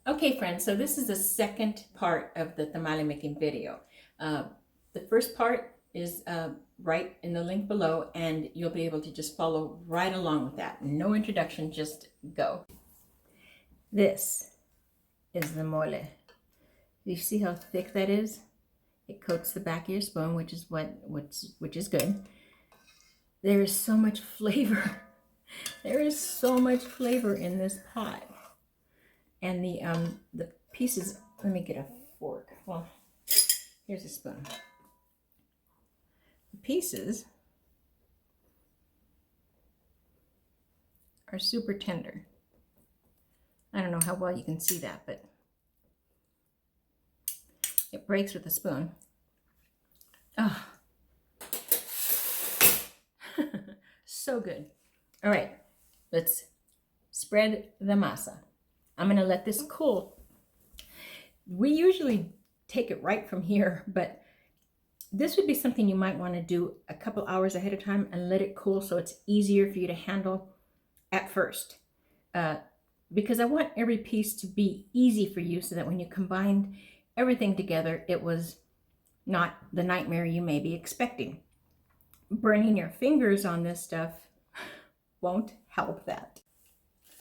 Okay, friends, so this is the second part of the tamale making video. The first part is right in the link below, and you'll be able to just follow right along with that. No introduction, just go. This is the mole. You see how thick that is? It coats the back of your spoon, which is good. There is so much flavor. There is so much flavor in this pot. And the pieces, let me get a fork. Well, here's a spoon. The pieces are super tender. I don't know how well you can see that, but it breaks with a spoon. Oh, so good. All right, let's spread the masa. I'm gonna let this cool. We usually take it right from here, but this would be something you might want to do a couple hours ahead of time and let it cool so it's easier for you to handle at first. Because I want every piece to be easy for you so that when you combine everything together, it was not the nightmare you may be expecting. Burning your fingers on this stuff won't help that.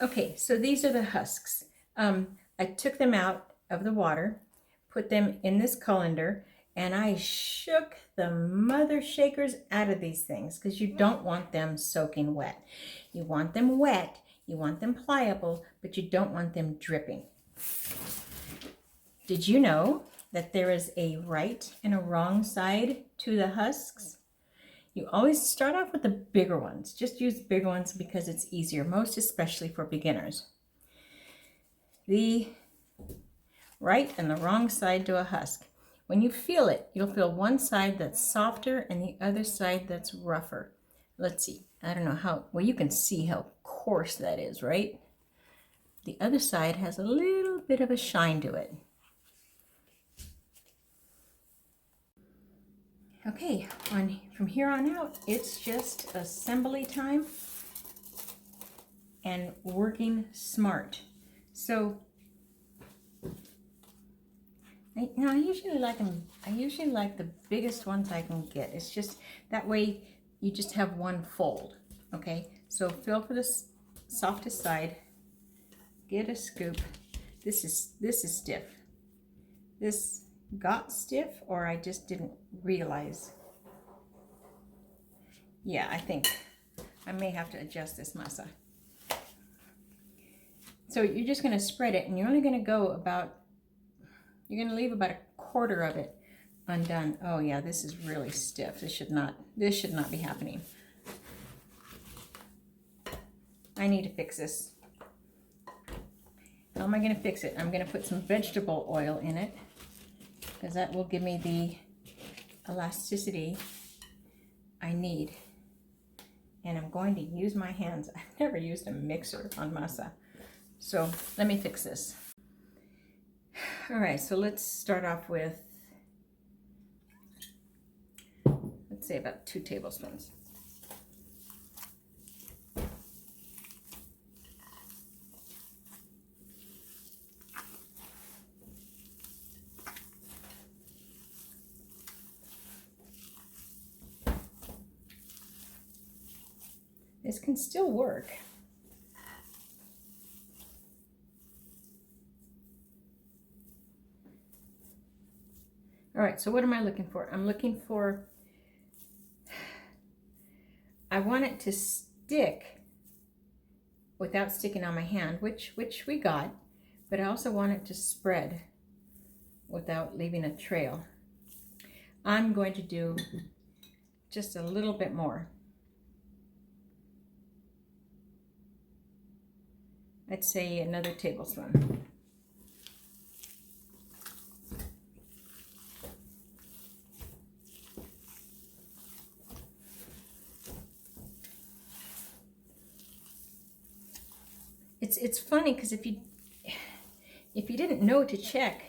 Okay, so these are the husks. I took them out of the water, put them in this colander, and I shook the mother shakers out of these things because you don't want them soaking wet. You want them wet, you want them pliable, but you don't want them dripping. Did you know that there is a right and a wrong side to the husks? You always start off with the bigger ones. Just use bigger ones because it's easier, most especially for beginners. The right and the wrong side to a husk. When you feel it, you'll feel one side that's softer and the other side that's rougher. Let's see. I don't know how, well, you can see how coarse that is, right? The other side has a little bit of a shine to it. Okay, from here on out, it's just assembly time and working smart. So, I usually like them. I usually like the biggest ones I can get. It's just that way you just have one fold. Okay, so feel for the softest side. Get a scoop. This is stiff. This got stiff, or I just didn't realize. Yeah, I think I may have to adjust this masa. So you're just going to spread it, and you're only going to go about, you're going to leave about a quarter of it undone. Oh yeah, this is really stiff. This should not be happening. I need to fix this. How am I going to fix it? I'm going to put some vegetable oil in it because that will give me the elasticity I need. And I'm going to use my hands. I've never used a mixer on masa. So let me fix this. All right, so let's start off with, let's say about 2 tablespoons. This can still work. All right, so what am I looking for? I'm looking for, I want it to stick without sticking on my hand, which we got, but I also want it to spread without leaving a trail. I'm going to do just a little bit more. I'd say another tablespoon. It's funny because if you didn't know to check,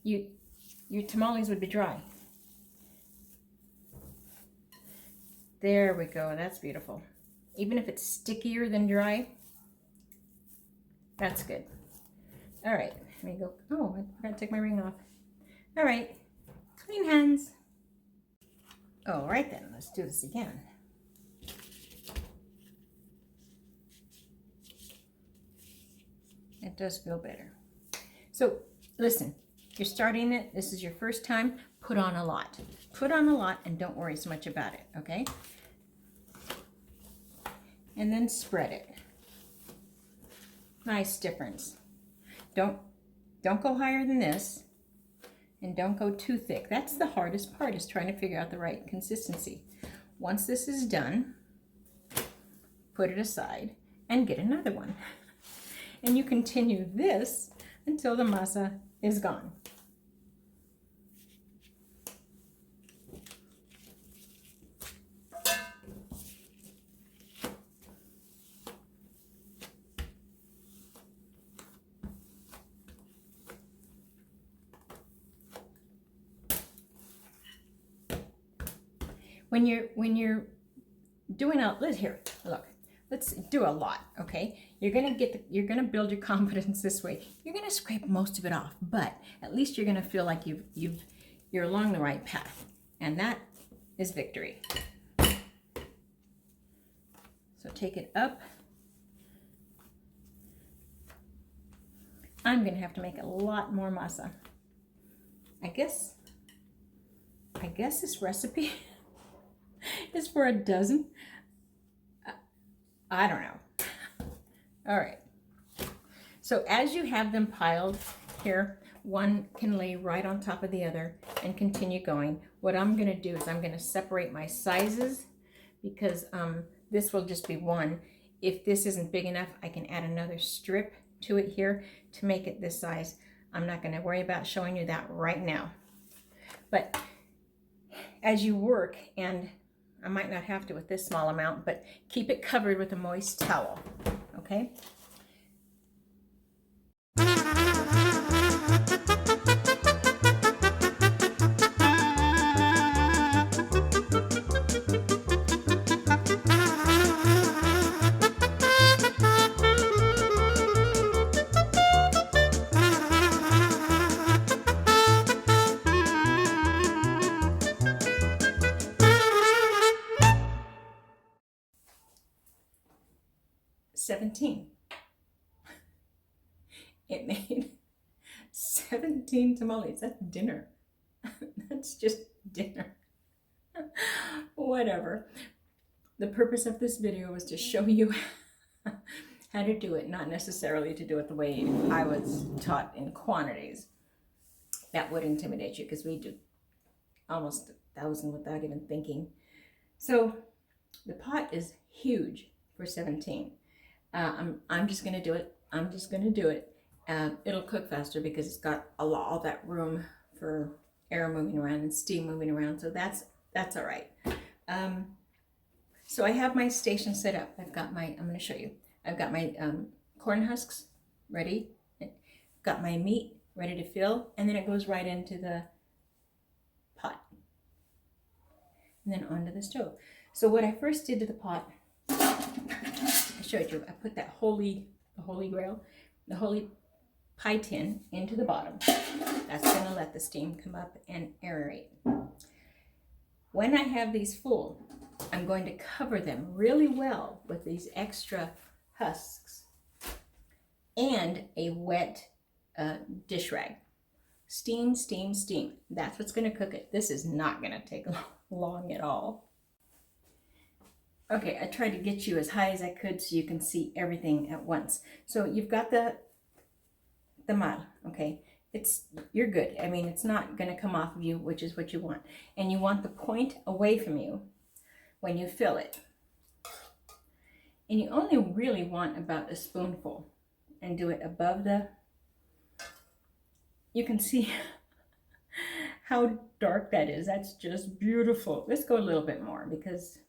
your tamales would be dry. There we go. That's beautiful. Even if it's stickier than dry, that's good. All right, Let me go. Oh, I forgot to take my ring off. All right, clean hands. All right then, let's do this again. It does feel better. So listen, you're starting it. This is your first time. Put on a lot. Put on a lot and don't worry so much about it, okay? And then spread it. Nice difference. Don't go higher than this, and don't go too thick. That's the hardest part, is trying to figure out the right consistency. Once this is done, put it aside and get another one. And you continue this until the masa is gone. When you're doing let's do a lot, okay? You're gonna build your confidence this way. You're gonna scrape most of it off, but at least you're gonna feel like you're along the right path, and that is victory. So take it up. I'm gonna have to make a lot more masa. I guess this recipe is for a dozen. I don't know. All right. So as you have them piled here, one can lay right on top of the other and continue going. What I'm going to do is I'm going to separate my sizes, because this will just be one. If this isn't big enough, I can add another strip to it here to make it this size. I'm not going to worry about showing you that right now. But as you work, and I might not have to with this small amount, but keep it covered with a moist towel, okay? It made 17 tamales. That's dinner. That's just dinner. Whatever. The purpose of this video was to show you how to do it, not necessarily to do it the way I was taught in quantities. That would intimidate you, because we do almost 1,000 without even thinking. So the pot is huge for 17. I'm just going to do it. I'm just going to do it. It'll cook faster because it's got all that room for air moving around and steam moving around. So that's all right. So I have my station set up. I'm going to show you. I've got my corn husks ready. Got my meat ready to fill, and then it goes right into the pot. And then onto the stove. So what I first did to the pot, I showed you, I put that the holy grail, the holy pie tin into the bottom. That's going to let the steam come up and aerate. When I have these full, I'm going to cover them really well with these extra husks and a wet dish rag. Steam, steam, steam. That's what's going to cook it. This is not going to take long at all. Okay, I tried to get you as high as I could so you can see everything at once. So you've got the mal, okay? You're good. I mean, it's not going to come off of you, which is what you want. And you want the point away from you when you fill it. And you only really want about a spoonful, and do it above you can see how dark that is. That's just beautiful. Let's go a little bit more because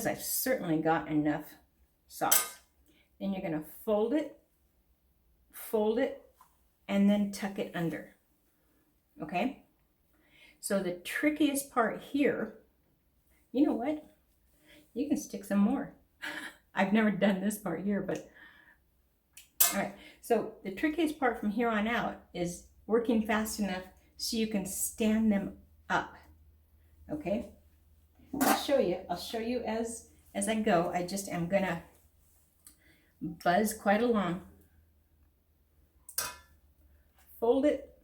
I've certainly got enough sauce. Then you're going to fold it, and then tuck it under. Okay? So the trickiest part here, you know what? You can stick some more. I've never done this part here, but all right. So the trickiest part from here on out is working fast enough so you can stand them up. Okay? I'll show you. I'll show you as I go. I just am gonna buzz quite along. Fold it,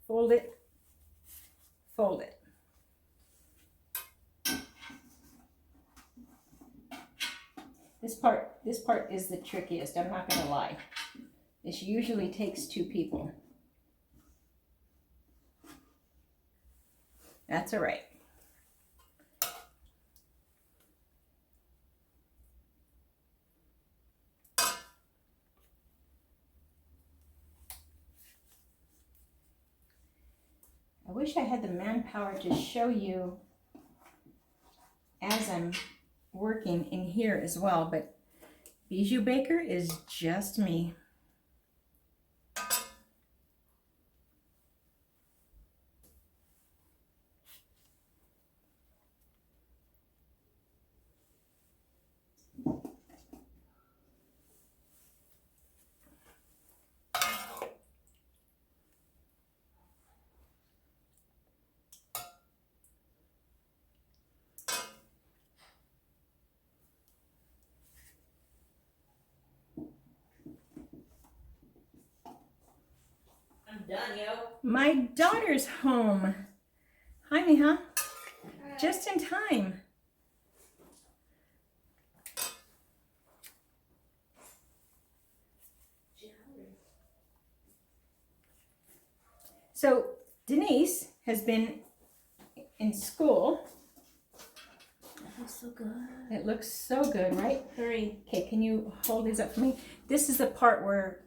fold it, fold it. This part is the trickiest, I'm not gonna lie. This usually takes 2 people. That's all right. I wish I had the manpower to show you as I'm working in here as well, but Bijou Baker is just me. Done, yo. My daughter's home. Hi, Miha. Just in time. So Denise has been in school. That looks so good. It looks so good, right? Hurry. Okay, can you hold these up for me? This is the part where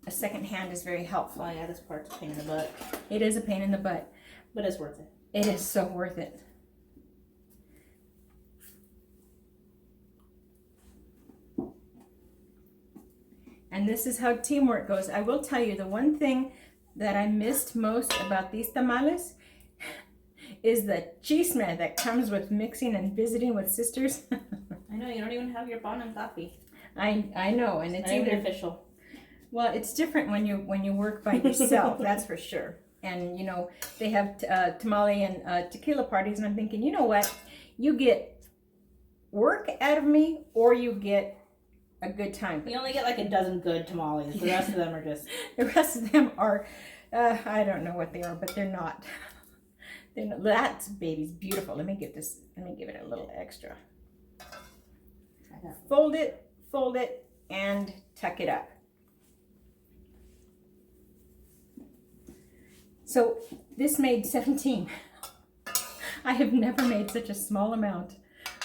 a second hand is very helpful. Oh yeah, this part's a pain in the butt. It is a pain in the butt. But it's worth it. It is so worth it. And this is how teamwork goes. I will tell you, the one thing that I missed most about these tamales is the chisme that comes with mixing and visiting with sisters. I know, you don't even have your bon and coffee. I know, and it's Not even either official. well, it's different when you work by yourself, that's for sure. And you know, they have tamale and tequila parties, and I'm thinking, you know what? You get work out of me, or you get a good time. You only get like a dozen good tamales. The rest of them are just... The rest of them are, I don't know what they are, but they're not. They're not. That baby's beautiful. Let me give it a little extra. Fold it, and tuck it up. So this made 17. I have never made such a small amount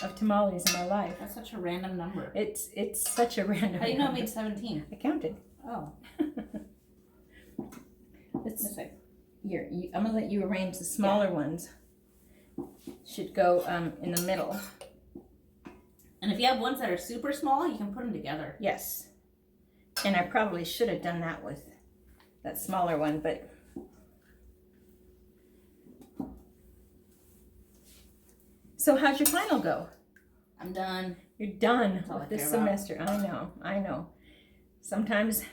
of tamales in my life. That's such a random number. It's such a random How do you know it number. made 17? I counted. Oh. Let's This way. here. I'm gonna let you arrange the smaller ones. Should go in the middle. And if you have ones that are super small, you can put them together. Yes. And I probably should have done that with that smaller one, but so how'd your final go? I'm done. You're done all I with this care about. semester. I know. Sometimes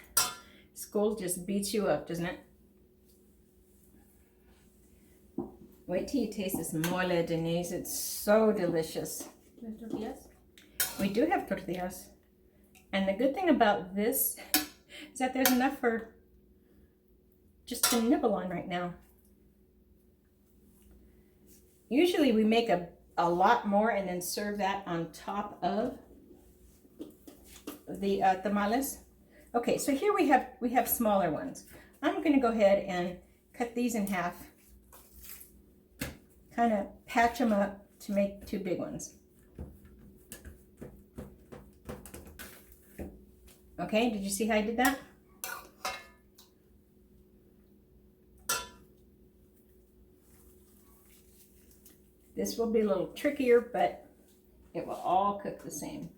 school just beats you up, doesn't it? Wait till you taste this mole, Denise. It's so delicious. There's tortillas? We do have tortillas. And the good thing about this is that there's enough for just to nibble on right now. Usually we make a lot more and then serve that on top of the tamales. Okay, so here we have smaller ones. I'm going to go ahead and cut these in half. Kind of patch them up to make 2 big ones. Okay, did you see how I did that? This will be a little trickier, but it will all cook the same.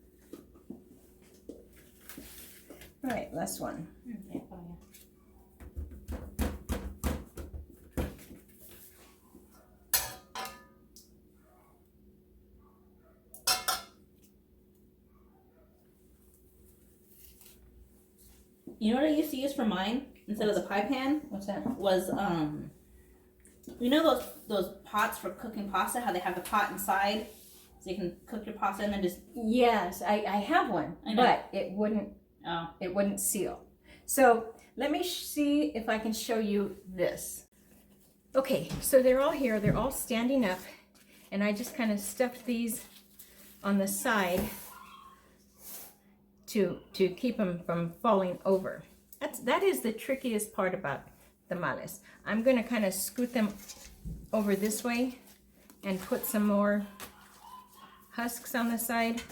All right, last one. Yeah, oh, yeah. You know what I used to use for mine instead of the pie pan What's that? was you know those pots for cooking pasta? How they have the pot inside, so you can cook your pasta and then just. Yes, I have one, I know. but it wouldn't seal. So let me see if I can show you this. Okay, so they're all here. They're all standing up, and I just kind of stuffed these on the side to keep them from falling over. That is the trickiest part about tamales. I'm going to kind of scoot them over this way and put some more husks on the side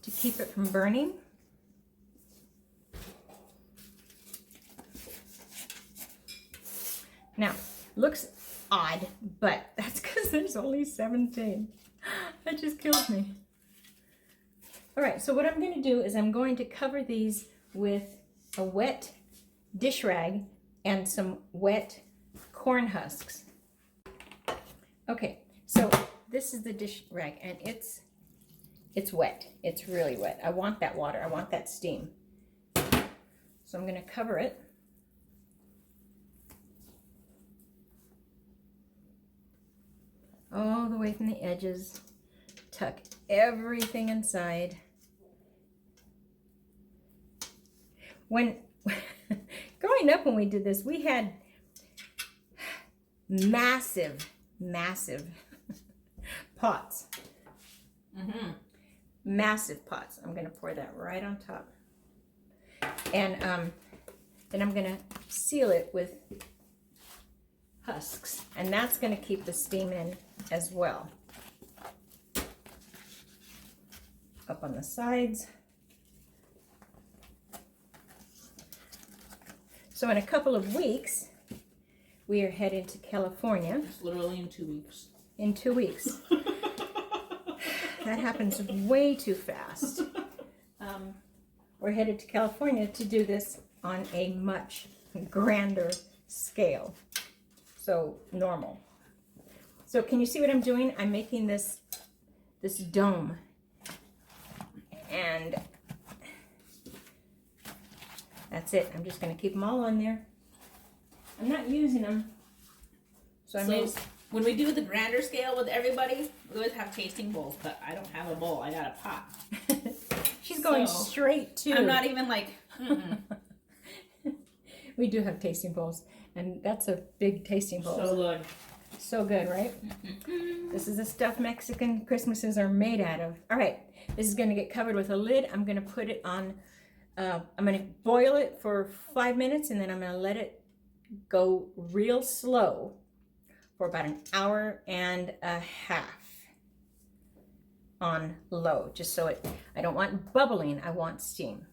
to keep it from burning. Now, looks odd, but that's because there's only 17. That just kills me. All right, so what I'm going to do is I'm going to cover these with a wet dish rag and some wet corn husks. Okay, so this is the dish rag, and it's wet. It's really wet. I want that water. I want that steam. So I'm going to cover it. All the way from the edges. Tuck everything inside. When growing up, when we did this, we had massive pots. Massive pots. I'm going to pour that right on top. And then I'm going to seal it with husks. And that's going to keep the steam in as well. Up on the sides. So in a couple of weeks, we are headed to California. It's literally in 2 weeks. In 2 weeks. That happens way too fast. We're headed to California to do this on a much grander scale. So normal. So can you see what I'm doing? I'm making this dome. And that's it. I'm just going to keep them all on there. I'm not using them. So when we do the grander scale with everybody, we always have tasting bowls, but I don't have a bowl. I got a pot. She's going straight to. I'm not even like. We do have tasting bowls, and that's a big tasting bowl. So good. So good, right? This is the stuff Mexican Christmases are made out of. All right, this is going to get covered with a lid. I'm going to put it on. I'm going to boil it for 5 minutes, and then I'm going to let it go real slow for about an hour and a half on low, just so I don't want bubbling, I want steam.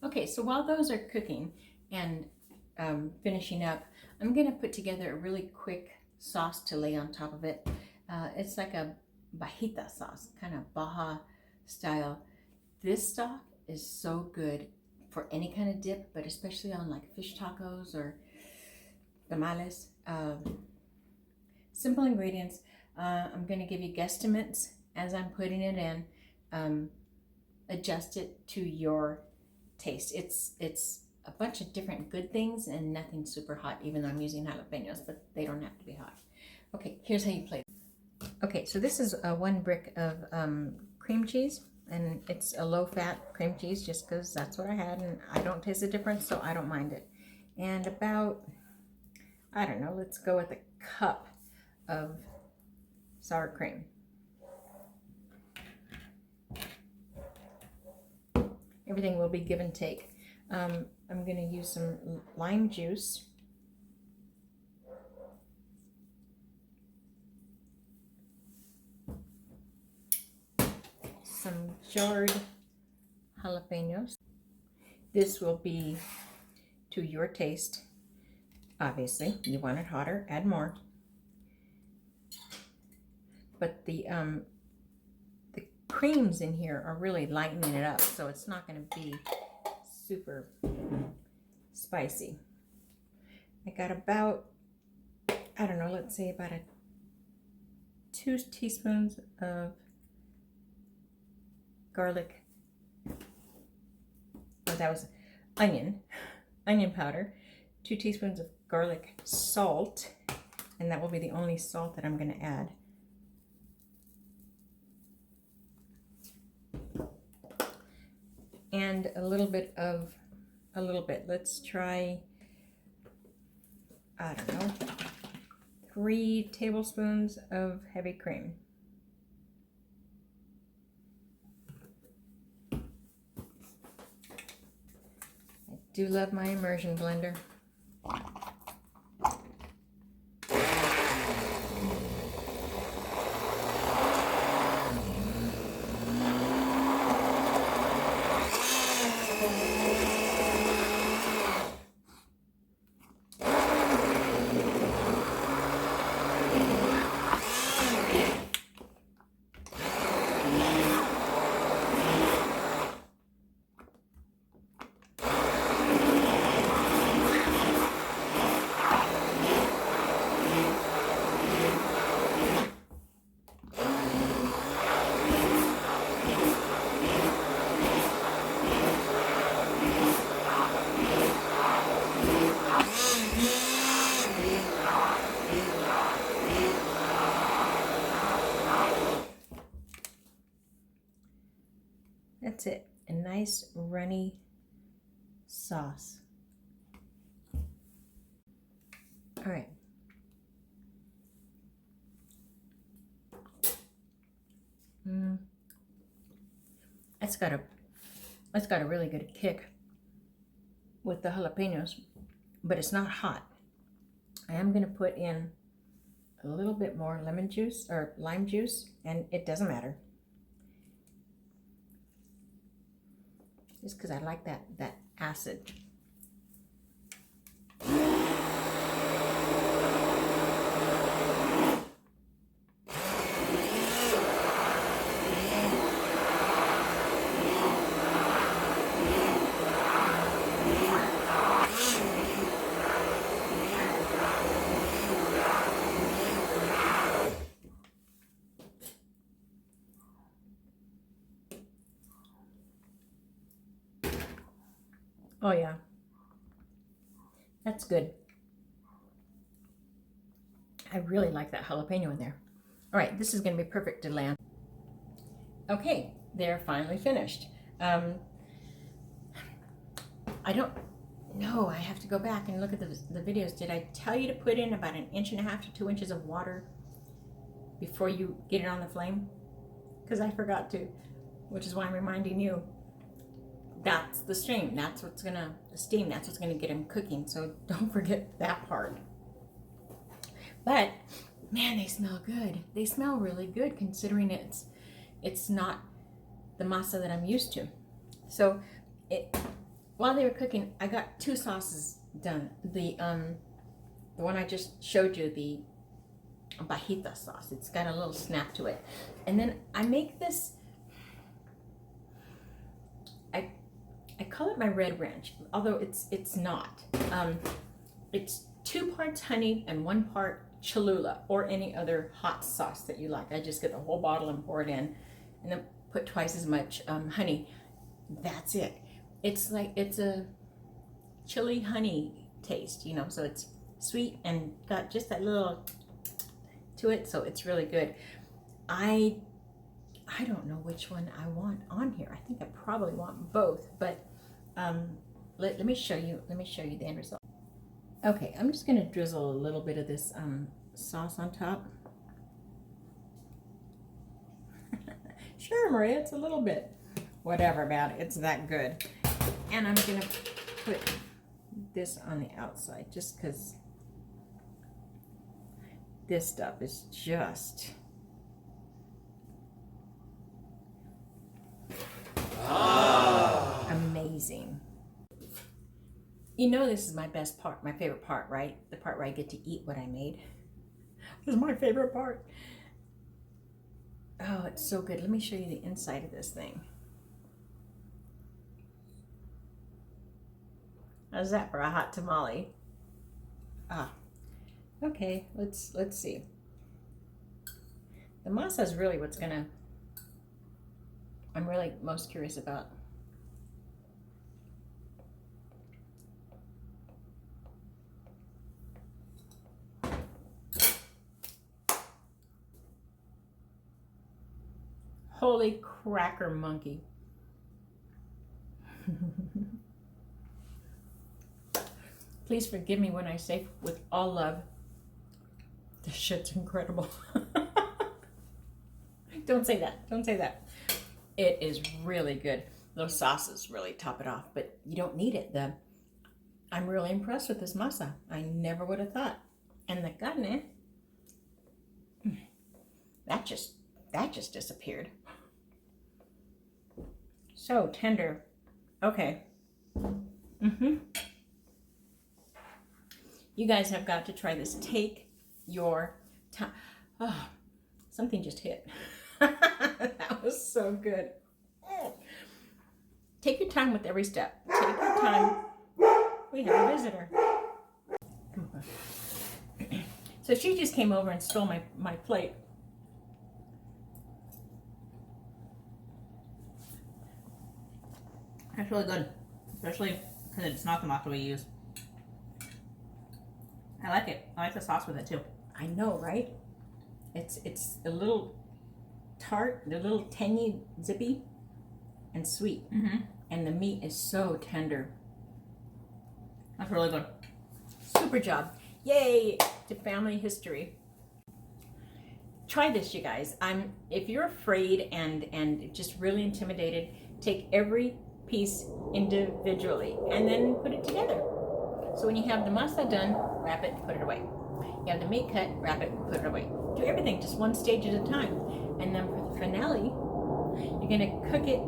Okay, so while those are cooking and finishing up, I'm gonna put together a really quick sauce to lay on top of it. It's like a bajita sauce, kind of Baja style. This stock is so good for any kind of dip, but especially on like fish tacos or tamales. Simple ingredients. I'm going to give you guesstimates as I'm putting it in. Adjust it to your taste. It's a bunch of different good things and nothing super hot, even though I'm using jalapenos, but they don't have to be hot. Okay, here's how you plate. Okay, so this is 1 brick of cream cheese, and it's a low-fat cream cheese just because that's what I had, and I don't taste the difference, so I don't mind it. And about, I don't know, let's go with a cup of sour cream. Everything will be give and take. I'm going to use some lime juice. Some jarred jalapenos. This will be to your taste. Obviously, you want it hotter, add more. But the creams in here are really lightening it up, so it's not going to be super spicy. I got about, I don't know, let's say about 2 teaspoons of garlic, or that was onion powder, 2 teaspoons of garlic salt, and that will be the only salt that I'm going to add. And a little bit, let's try, I don't know, 3 tablespoons of heavy cream. I do love my immersion blender. That's it, a nice runny sauce. All right. That's got a really good kick with the jalapenos, but it's not hot. I am going to put in a little bit more lemon juice or lime juice, and it doesn't matter. Just because I like that acid. Oh yeah, that's good. I really like that jalapeno in there. All right, this is going to be perfect to land. Okay, they're finally finished. I don't know, I have to go back and look at the videos. Did I tell you to put in about 1.5 inches to 2 inches of water before you get it on the flame? Because I forgot to, which is why I'm reminding you. That's the steam. That's what's gonna get them cooking. So don't forget that part. But man, they smell good. They smell really good considering it's not the masa that I'm used to. So while they were cooking, I got 2 sauces done. The one I just showed you, the bajita sauce. It's got a little snap to it, and then I make this. I call it my red ranch, although it's not. It's 2 parts honey and 1 part Cholula or any other hot sauce that you like. I just get the whole bottle and pour it in, and then put twice as much honey. That's it. It's a chili honey taste, you know. So it's sweet and got just that little to it. So it's really good. I don't know which one I want on here. I think I probably want both, but let me show you the end result. Okay, I'm just gonna drizzle a little bit of this sauce on top. Sure, Maria, it's a little bit. Whatever about it, it's that good. And I'm gonna put this on the outside just because this stuff is just amazing. You know, this is my best part, my favorite part, right? The part where I get to eat what I made. This is my favorite part. Oh, it's so good. Let me show you the inside of this thing. How's that for a hot tamale? Ah, okay, let's see. The masa is really what's I'm really most curious about. Holy cracker monkey. Please forgive me when I say with all love, this shit's incredible. Don't say that. Don't say that. It is really good. Those sauces really top it off, but you don't need it. I'm really impressed with this masa. I never would have thought. And the carne, that just disappeared. So tender. Okay. You guys have got to try this. Take your time. Oh, something just hit. That was so good. Take your time with every step. Take your time. We have a visitor. So she just came over and stole my plate. That's really good, especially because it's not the masa we use. I like it. I like the sauce with it too. I know, right? It's a little tart, a little tangy, zippy, and sweet. And the meat is so tender. That's really good. Super job. Yay to family history. Try this, you guys. If you're afraid and just really intimidated, take every piece individually and then put it together. So when you have the masa done, wrap it, put it away. You have the meat cut, wrap it, put it away. Do everything just one stage at a time. And then for the finale, you're gonna cook it,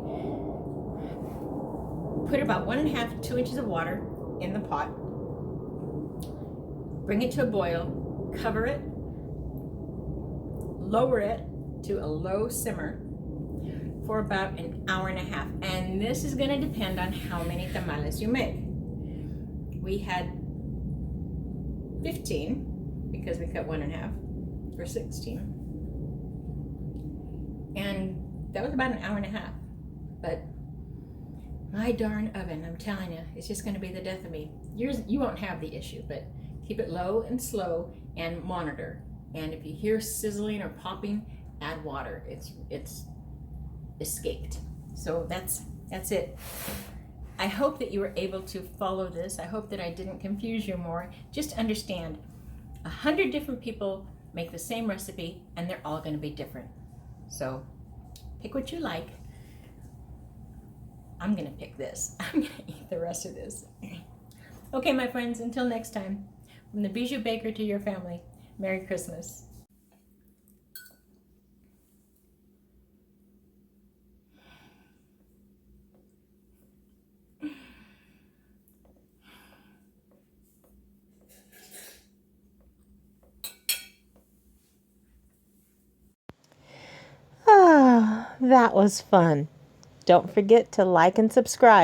put about 1.5 to 2 inches of water in the pot, bring it to a boil, cover it, lower it to a low simmer for about 1.5 hours. And this is gonna depend on how many tamales you make. We had 15 because we cut 1.5 for 16. And that was about 1.5 hours. But my darn oven, I'm telling you, it's just gonna be the death of me. You won't have the issue, but keep it low and slow and monitor. And if you hear sizzling or popping, add water. It's escaped. So that's it. I hope that you were able to follow this. I hope that I didn't confuse you more. Just understand, 100 different people make the same recipe and they're all gonna be different. So pick what you like. I'm gonna pick this. I'm gonna eat the rest of this. Okay, my friends, until next time, from the Bijou Baker to your family, Merry Christmas. Ah, that was fun. Don't forget to like and subscribe.